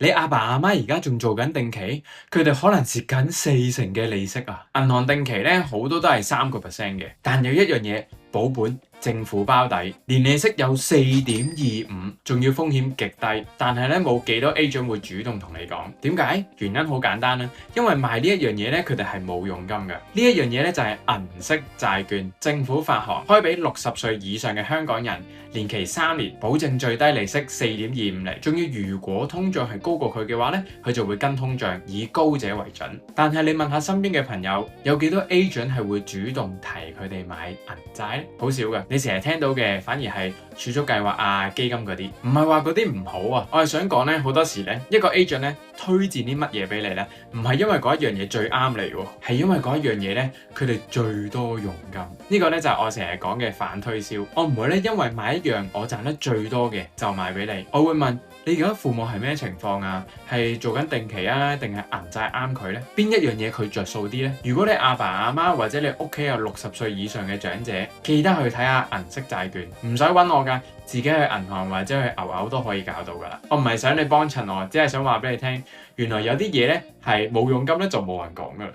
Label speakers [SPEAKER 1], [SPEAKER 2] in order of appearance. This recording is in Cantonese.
[SPEAKER 1] 你阿爸阿媽而家仲做緊定期，佢哋可能蝕緊40%嘅利息啊！銀行定期咧好多都係3%嘅，但有一樣嘢保本。政府包底，年利息有4.25%，仲要風險極低，但係咧冇幾多 agent 會主動同你講。點解？原因好簡單啦，因為賣呢一樣嘢咧，佢哋係冇佣金嘅。呢一樣嘢咧就係銀色債券，政府發行，開俾60歲以上嘅香港人，年期3年，保證最低利息4.25厘。仲要如果通脹係高過佢嘅話咧，佢就會跟通脹，以高者為準。但係你問下身邊嘅朋友，有幾多 agent 係會主動提佢哋買銀債咧？好少嘅。你成日聽到嘅反而係儲蓄計劃啊、基金嗰啲，唔係話嗰啲唔好啊。我係想講咧，好多時咧，一個 agent 咧推薦啲乜嘢俾你咧，唔係因為嗰一樣嘢最啱你喎，係因為嗰一樣嘢咧，佢哋最多佣金。呢個咧就係我成日講嘅反推銷。我唔會咧因為買一樣我賺得最多嘅就賣俾你，我會問你而家父母係咩情況啊？係做緊定期啊，定係銀債啱佢咧？邊一樣嘢佢着數啲咧？如果你阿爸阿媽或者你屋企有60歲以上嘅長者，記得去睇下銀色債券，唔使揾我㗎，自己去銀行或者去牛牛都可以搞到㗎啦。我唔係想你幫襯我，只係想話俾你聽，原來有啲嘢咧係冇佣金咧就冇人講㗎啦。